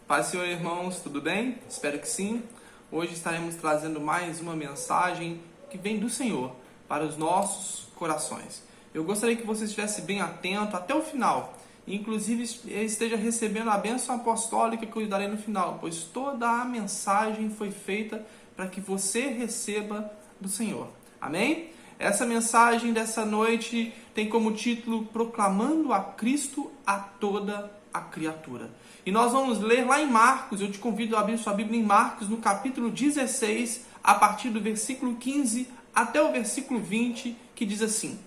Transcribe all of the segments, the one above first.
Paz, Senhor, irmãos, tudo bem? Espero que sim. Hoje estaremos trazendo mais uma mensagem que vem do Senhor para os nossos corações. Eu gostaria que você estivesse bem atento até o final, inclusive esteja recebendo a bênção apostólica que eu lhe darei no final, pois toda a mensagem foi feita para que você receba do Senhor. Amém? Essa mensagem dessa noite tem como título Proclamando a Cristo a toda a criatura. E nós vamos ler lá em Marcos. Eu te convido a abrir sua Bíblia em Marcos, no capítulo 16, a partir do versículo 15 até o versículo 20, que diz assim: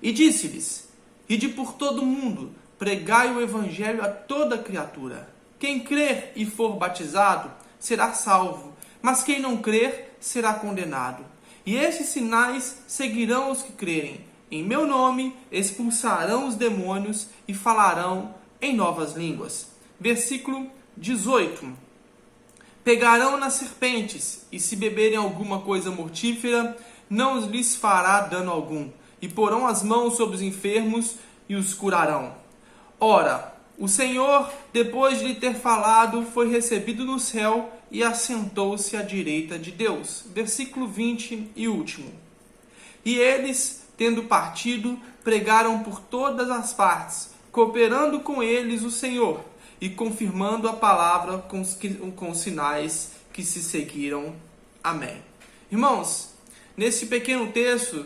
E disse-lhes: Ide por todo o mundo, pregai o evangelho a toda criatura. Quem crer e for batizado será salvo, mas quem não crer será condenado. E estes sinais seguirão os que crerem. Em meu nome expulsarão os demônios e falarão em novas línguas. Versículo 18. Pegarão nas serpentes, e se beberem alguma coisa mortífera, não lhes fará dano algum. E porão as mãos sobre os enfermos e os curarão. Ora, o Senhor, depois de lhe ter falado, foi recebido no céu e assentou-se à direita de Deus. Versículo 20 e último. E eles, tendo partido, pregaram por todas as partes, cooperando com eles o Senhor, e confirmando a palavra com os sinais que se seguiram. Amém. Irmãos, nesse pequeno texto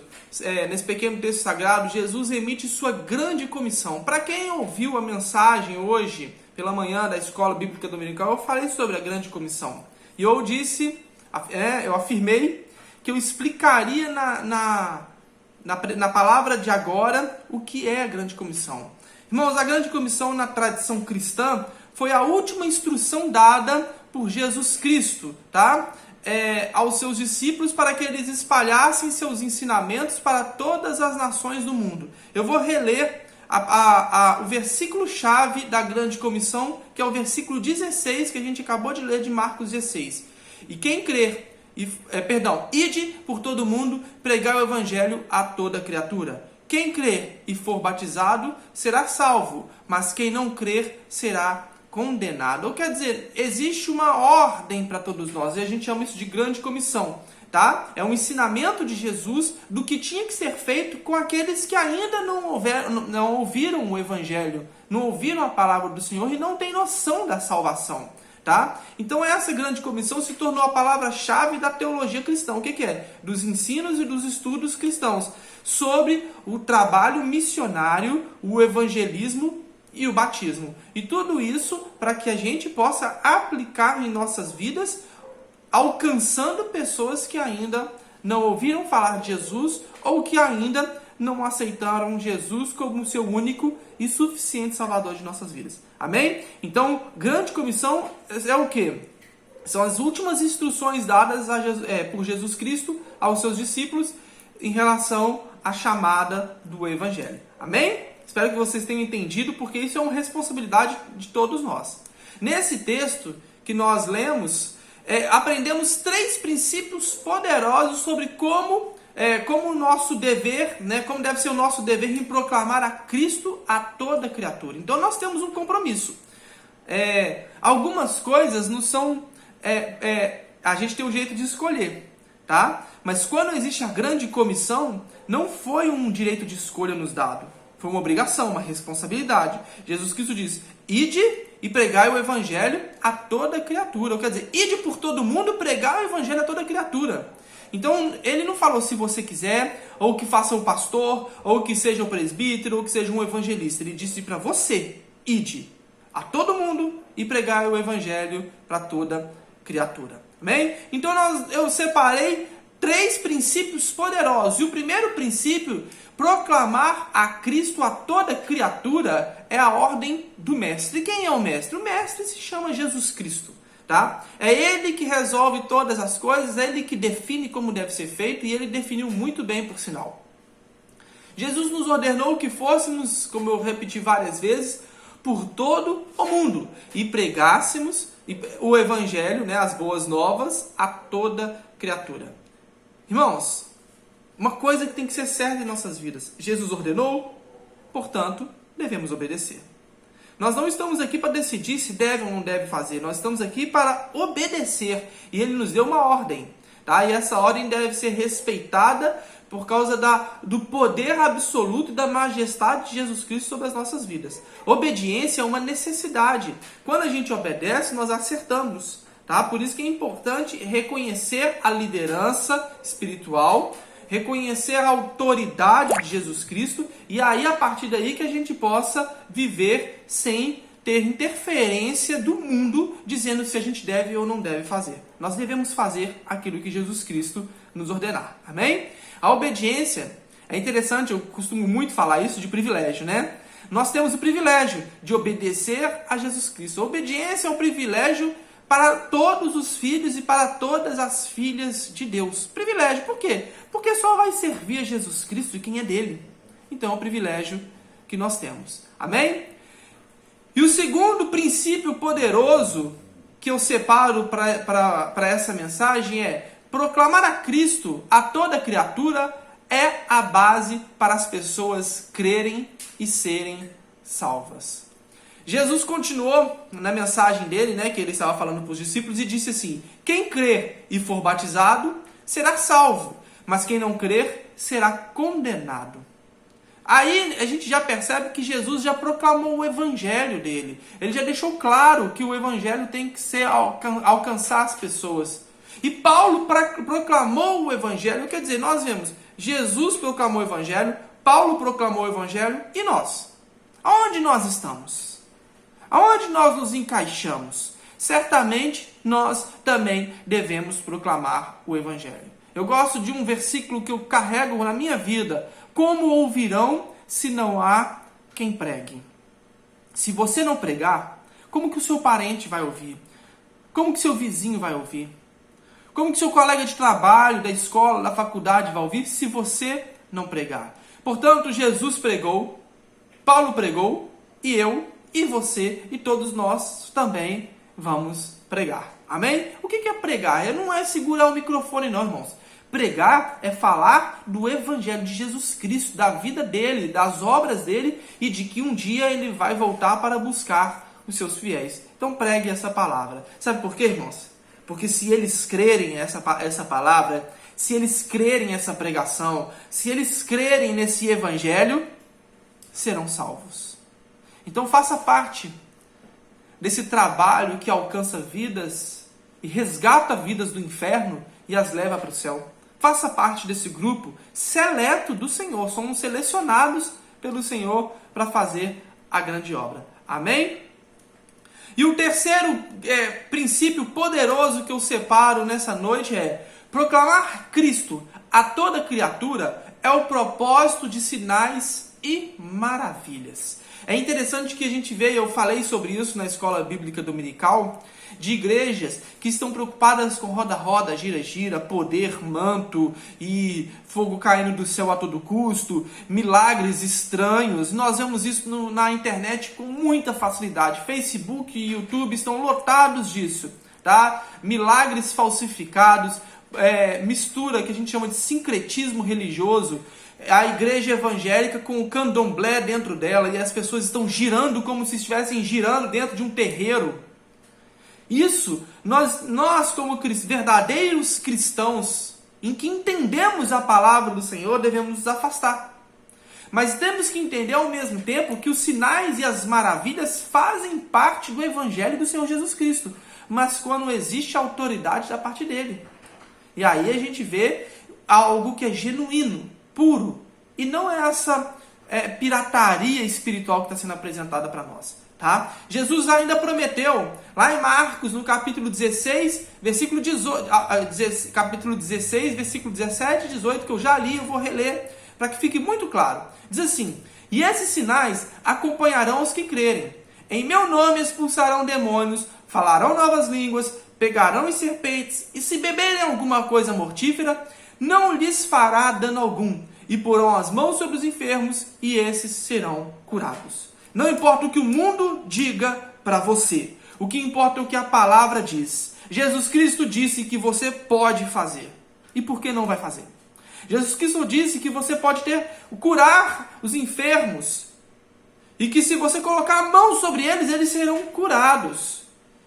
sagrado, Jesus emite sua grande comissão. Para quem ouviu a mensagem hoje, pela manhã da Escola Bíblica Dominical, eu falei sobre a grande comissão. E eu afirmei que eu explicaria na palavra de agora o que é a grande comissão. Irmãos, a grande comissão na tradição cristã foi a última instrução dada por Jesus Cristo, aos seus discípulos para que eles espalhassem seus ensinamentos para todas as nações do mundo. Eu vou reler o versículo-chave da grande comissão, que é o versículo 16, que a gente acabou de ler de Marcos 16. E quem crer, ide por todo mundo, pregar o evangelho a toda criatura. Quem crer e for batizado será salvo, mas quem não crer será condenado. Ou quer dizer, existe uma ordem para todos nós, e a gente chama isso de grande comissão. É um ensinamento de Jesus do que tinha que ser feito com aqueles que ainda não ouviram o evangelho, não ouviram a palavra do Senhor e não têm noção da salvação. Então essa grande comissão se tornou a palavra-chave da teologia cristã. O que é? Dos ensinos e dos estudos cristãos sobre o trabalho missionário, o evangelismo e o batismo. E tudo isso para que a gente possa aplicar em nossas vidas, alcançando pessoas que ainda não ouviram falar de Jesus ou que ainda não aceitaram Jesus como seu único e suficiente Salvador de nossas vidas. Amém? Então, grande comissão é o quê? São as últimas instruções dadas por Jesus Cristo aos seus discípulos em relação à chamada do Evangelho. Amém? Espero que vocês tenham entendido, porque isso é uma responsabilidade de todos nós. Nesse texto que nós lemos, aprendemos 3 princípios poderosos sobre como o nosso dever, como deve ser o nosso dever em proclamar a Cristo a toda criatura. Então nós temos um compromisso. Algumas coisas não são... a gente tem o jeito de escolher, Mas quando existe a grande comissão, não foi um direito de escolha nos dado. Foi uma obrigação, uma responsabilidade. Jesus Cristo diz: ide e pregai o evangelho a toda criatura. Quer dizer, ide por todo mundo, pregar o evangelho a toda criatura. Então, ele não falou se você quiser, ou que faça um pastor, ou que seja um presbítero, ou que seja um evangelista. Ele disse para você: ide a todo mundo e pregai o evangelho para toda criatura. Amém? Então, eu separei 3 princípios poderosos. E o primeiro princípio, proclamar a Cristo a toda criatura, é a ordem do mestre. E quem é o mestre? O mestre se chama Jesus Cristo. É ele que resolve todas as coisas, é ele que define como deve ser feito, e ele definiu muito bem, por sinal. Jesus nos ordenou que fôssemos, como eu repeti várias vezes, por todo o mundo e pregássemos o evangelho, as boas novas, a toda criatura. Irmãos, uma coisa que tem que ser certa em nossas vidas: Jesus ordenou, portanto, devemos obedecer. Nós não estamos aqui para decidir se deve ou não deve fazer. Nós estamos aqui para obedecer. E Ele nos deu uma ordem. Tá? E essa ordem deve ser respeitada por causa do poder absoluto e da majestade de Jesus Cristo sobre as nossas vidas. Obediência é uma necessidade. Quando a gente obedece, nós acertamos. Tá? Por isso que é importante reconhecer a liderança espiritual, reconhecer a autoridade de Jesus Cristo, e aí a partir daí que a gente possa viver sem ter interferência do mundo dizendo se a gente deve ou não deve fazer. Nós devemos fazer aquilo que Jesus Cristo nos ordenar. Amém? A obediência é interessante, eu costumo muito falar isso de privilégio, né? Nós temos o privilégio de obedecer a Jesus Cristo. A obediência é um privilégio para todos os filhos e para todas as filhas de Deus. Privilégio, por quê? Porque só vai servir a Jesus Cristo e quem é dele. Então é um privilégio que nós temos. Amém? E o segundo princípio poderoso que eu separo para essa mensagem é: proclamar a Cristo a toda criatura é a base para as pessoas crerem e serem salvas. Jesus continuou na mensagem dele, né, que ele estava falando para os discípulos, e disse assim: quem crer e for batizado será salvo, mas quem não crer será condenado. Aí a gente já percebe que Jesus já proclamou o evangelho dele. Ele já deixou claro que o evangelho tem que ser alcançar as pessoas. E Paulo proclamou o evangelho, quer dizer, nós vemos Jesus proclamou o evangelho, Paulo proclamou o evangelho, e nós? Aonde nós estamos? Aonde nós nos encaixamos? Certamente nós também devemos proclamar o evangelho. Eu gosto de um versículo que eu carrego na minha vida: como ouvirão se não há quem pregue? Se você não pregar, como que o seu parente vai ouvir? Como que seu vizinho vai ouvir? Como que seu colega de trabalho, da escola, da faculdade vai ouvir se você não pregar? Portanto, Jesus pregou, Paulo pregou, e eu, e você, e todos nós também vamos pregar. Amém? O que é pregar? Não é segurar o microfone não, irmãos. Pregar é falar do evangelho de Jesus Cristo, da vida dele, das obras dele, e de que um dia ele vai voltar para buscar os seus fiéis. Então pregue essa palavra. Sabe por quê, irmãos? Porque se eles crerem essa palavra, se eles crerem essa pregação, se eles crerem nesse evangelho, serão salvos. Então faça parte desse trabalho que alcança vidas e resgata vidas do inferno e as leva para o céu. Faça parte desse grupo seleto do Senhor. Somos selecionados pelo Senhor para fazer a grande obra. Amém? E o terceiro princípio poderoso que eu separo nessa noite é: proclamar Cristo a toda criatura é o propósito de sinais e maravilhas. É interessante que a gente vê, eu falei sobre isso na escola bíblica dominical, de igrejas que estão preocupadas com roda-roda, gira-gira, poder, manto e fogo caindo do céu a todo custo, milagres estranhos. Nós vemos isso na internet com muita facilidade. Facebook e YouTube estão lotados disso, tá? Milagres falsificados, mistura que a gente chama de sincretismo religioso. A igreja evangélica com o candomblé dentro dela, e as pessoas estão girando como se estivessem girando dentro de um terreiro. Isso, nós como verdadeiros cristãos, em que entendemos a palavra do Senhor, devemos nos afastar. Mas temos que entender ao mesmo tempo que os sinais e as maravilhas fazem parte do evangelho do Senhor Jesus Cristo, mas quando existe autoridade da parte dele. E aí a gente vê algo que é genuíno, puro, e não é essa pirataria espiritual que está sendo apresentada para nós. Tá? Jesus ainda prometeu, lá em Marcos, no capítulo 16, versículo 18, capítulo 16, versículo 17 e 18, que eu já li, eu vou reler, para que fique muito claro. Diz assim: e esses sinais acompanharão os que crerem. Em meu nome expulsarão demônios, falarão novas línguas, pegarão em serpentes, e se beberem alguma coisa mortífera, não lhes fará dano algum, e porão as mãos sobre os enfermos, e esses serão curados. Não importa o que o mundo diga para você. O que importa é o que a palavra diz. Jesus Cristo disse que você pode fazer. E por que não vai fazer? Jesus Cristo disse que você pode curar os enfermos. e que se você colocar a mão sobre eles, eles serão curados.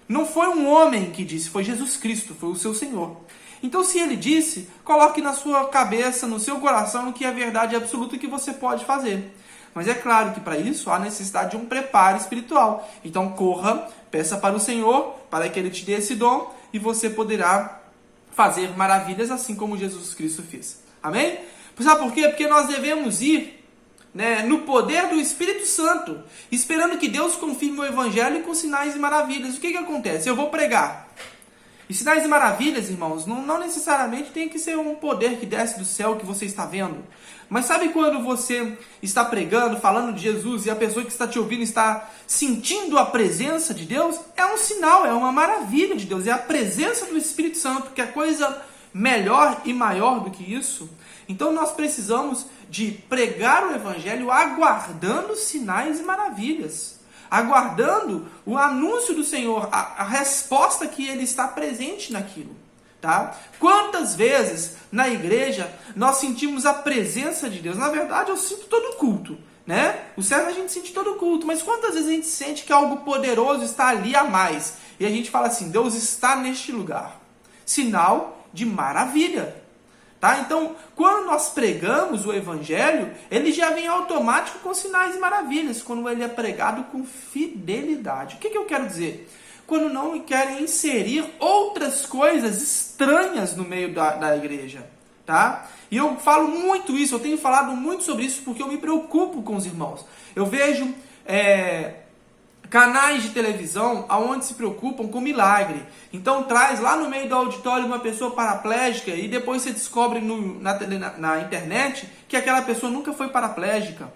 Não foi um homem que disse, foi Jesus Cristo, foi o seu Senhor. Então, se ele disse, coloque na sua cabeça, no seu coração, que é a verdade absoluta que você pode fazer. Mas é claro que para isso há necessidade de um preparo espiritual. Então, corra, peça para o Senhor, para que ele te dê esse dom, e você poderá fazer maravilhas assim como Jesus Cristo fez. Amém? Sabe por quê? Porque nós devemos ir, né, no poder do Espírito Santo, esperando que Deus confirme o Evangelho com sinais e maravilhas. O que acontece? Eu vou pregar. E sinais e maravilhas, irmãos, não necessariamente tem que ser um poder que desce do céu que você está vendo. Mas sabe quando você está pregando, falando de Jesus, e a pessoa que está te ouvindo está sentindo a presença de Deus? É um sinal, é uma maravilha de Deus, é a presença do Espírito Santo, que é coisa melhor e maior do que isso. Então nós precisamos de pregar o Evangelho aguardando sinais e maravilhas. Aguardando o anúncio do Senhor, a resposta que Ele está presente naquilo. Tá? Quantas vezes na igreja nós sentimos a presença de Deus? Na verdade, eu sinto todo culto, né? O certo é a gente sente todo culto, mas quantas vezes a gente sente que algo poderoso está ali a mais? E a gente fala assim, Deus está neste lugar. Sinal de maravilha. Tá? Então, quando nós pregamos o Evangelho, ele já vem automático com sinais e maravilhas, quando ele é pregado com fidelidade. O que eu quero dizer? Quando não querem inserir outras coisas estranhas no meio da igreja. Tá? E eu falo muito isso, eu tenho falado muito sobre isso, porque eu me preocupo com os irmãos. Eu vejo canais de televisão onde se preocupam com milagre. Então traz lá no meio do auditório uma pessoa paraplégica e depois você descobre na internet que aquela pessoa nunca foi paraplégica.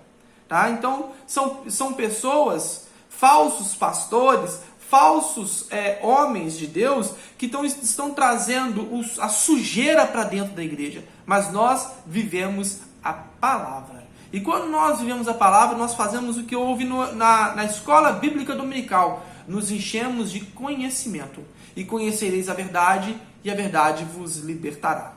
Tá? Então são pessoas, falsos pastores, falsos homens de Deus que estão trazendo a sujeira para dentro da igreja. Mas nós vivemos a palavra. E quando nós vivemos a palavra, nós fazemos o que houve na escola bíblica dominical. Nos enchemos de conhecimento. E conhecereis a verdade, e a verdade vos libertará.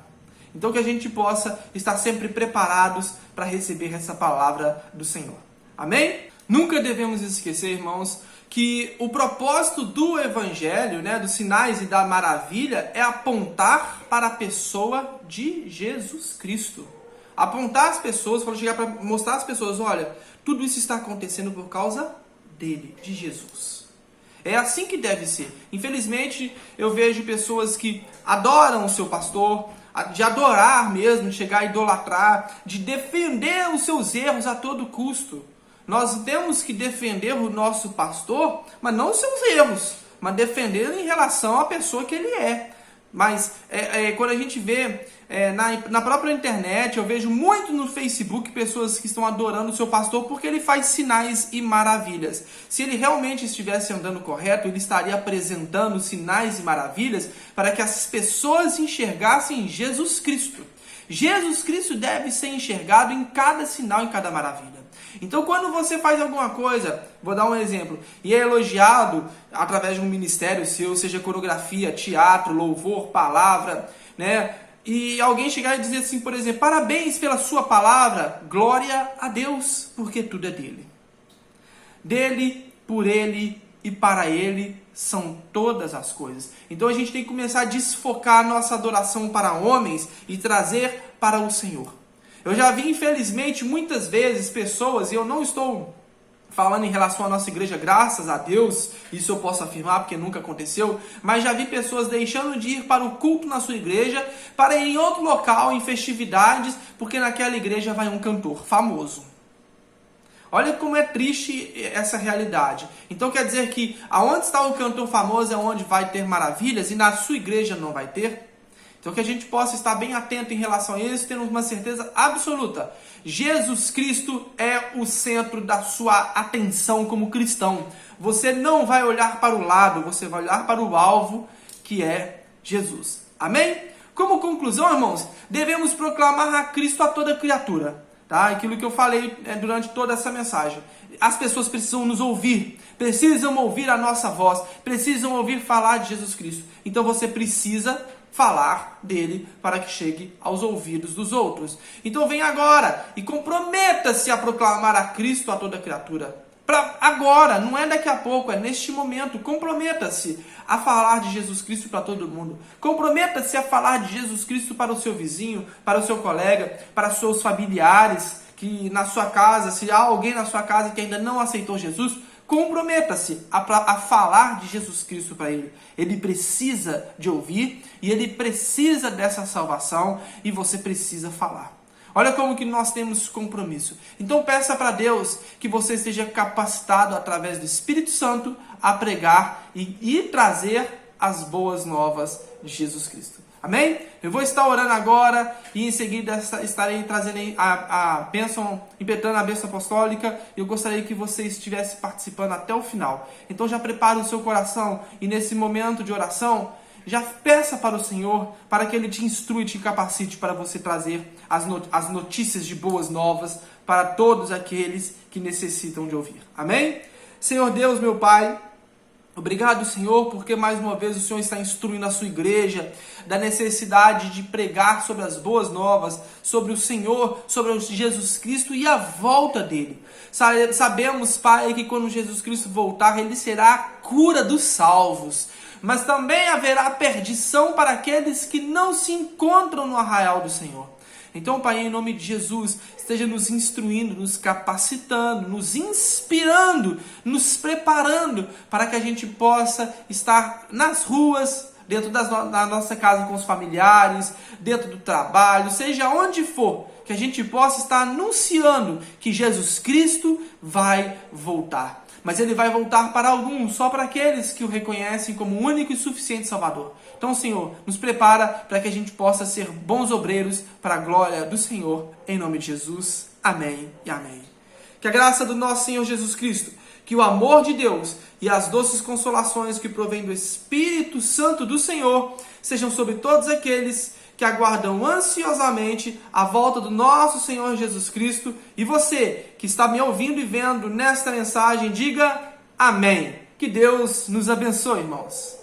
Então que a gente possa estar sempre preparados para receber essa palavra do Senhor. Amém? Nunca devemos esquecer, irmãos, que o propósito do Evangelho, né, dos sinais e da maravilha, é apontar para a pessoa de Jesus Cristo. Apontar as pessoas, para chegar para mostrar às pessoas, olha, tudo isso está acontecendo por causa dele, de Jesus. É assim que deve ser. Infelizmente, eu vejo pessoas que adoram o seu pastor, de adorar mesmo, de chegar a idolatrar, de defender os seus erros a todo custo. Nós temos que defender o nosso pastor, mas não os seus erros, mas defender em relação à pessoa que ele é. Mas quando a gente vê na própria internet, eu vejo muito no Facebook pessoas que estão adorando o seu pastor porque ele faz sinais e maravilhas. Se ele realmente estivesse andando correto, ele estaria apresentando sinais e maravilhas para que as pessoas enxergassem Jesus Cristo. Jesus Cristo deve ser enxergado em cada sinal, em cada maravilha. Então, quando você faz alguma coisa, vou dar um exemplo, e é elogiado através de um ministério seu, seja coreografia, teatro, louvor, palavra, né? E alguém chegar e dizer assim, por exemplo, parabéns pela sua palavra, glória a Deus, porque tudo é dele. Dele, por ele e para ele são todas as coisas. Então a gente tem que começar a desfocar a nossa adoração para homens e trazer para o Senhor. Eu já vi, infelizmente, muitas vezes pessoas, e eu não estou falando em relação à nossa igreja, graças a Deus, isso eu posso afirmar porque nunca aconteceu, mas já vi pessoas deixando de ir para o culto na sua igreja, para ir em outro local, em festividades, porque naquela igreja vai um cantor famoso. Olha como é triste essa realidade. Então quer dizer que aonde está o cantor famoso é onde vai ter maravilhas e na sua igreja não vai ter? Então que a gente possa estar bem atento em relação a isso, tendo uma certeza absoluta. Jesus Cristo é o centro da sua atenção como cristão. Você não vai olhar para o lado, você vai olhar para o alvo, que é Jesus. Amém? Como conclusão, irmãos, devemos proclamar a Cristo a toda criatura. Tá? Aquilo que eu falei durante toda essa mensagem. As pessoas precisam nos ouvir, precisam ouvir a nossa voz, precisam ouvir falar de Jesus Cristo. Então você precisa falar dele para que chegue aos ouvidos dos outros. Então vem agora e comprometa-se a proclamar a Cristo a toda criatura. Para agora, não é daqui a pouco, é neste momento. Comprometa-se a falar de Jesus Cristo para todo mundo. Comprometa-se a falar de Jesus Cristo para o seu vizinho, para o seu colega, para os seus familiares, que na sua casa, se há alguém na sua casa que ainda não aceitou Jesus, comprometa-se a falar de Jesus Cristo para ele. Ele precisa de ouvir e ele precisa dessa salvação e você precisa falar. Olha como que nós temos compromisso. Então peça para Deus que você esteja capacitado através do Espírito Santo a pregar e trazer as boas novas de Jesus Cristo. Amém? Eu vou estar orando agora e em seguida estarei trazendo a bênção, impetrando a bênção apostólica. Eu gostaria que você estivesse participando até o final. Então já prepare o seu coração e nesse momento de oração, já peça para o Senhor para que Ele te instrua e te capacite para você trazer as notícias de boas novas para todos aqueles que necessitam de ouvir. Amém? Senhor Deus, meu Pai, obrigado, Senhor, porque mais uma vez o Senhor está instruindo a sua igreja da necessidade de pregar sobre as boas novas, sobre o Senhor, sobre Jesus Cristo e a volta dele. Sabemos, Pai, que quando Jesus Cristo voltar, ele será a cura dos salvos. Mas também haverá perdição para aqueles que não se encontram no arraial do Senhor. Então, Pai, em nome de Jesus, esteja nos instruindo, nos capacitando, nos inspirando, nos preparando para que a gente possa estar nas ruas, dentro da nossa casa com os familiares, dentro do trabalho, seja onde for, que a gente possa estar anunciando que Jesus Cristo vai voltar. Mas ele vai voltar para alguns, só para aqueles que o reconhecem como o único e suficiente Salvador. Então, Senhor, nos prepara para que a gente possa ser bons obreiros para a glória do Senhor, em nome de Jesus. Amém e amém. Que a graça do nosso Senhor Jesus Cristo, que o amor de Deus e as doces consolações que provêm do Espírito Santo do Senhor sejam sobre todos aqueles que aguardam ansiosamente a volta do nosso Senhor Jesus Cristo. E você que está me ouvindo e vendo nesta mensagem, diga amém. Que Deus nos abençoe, irmãos.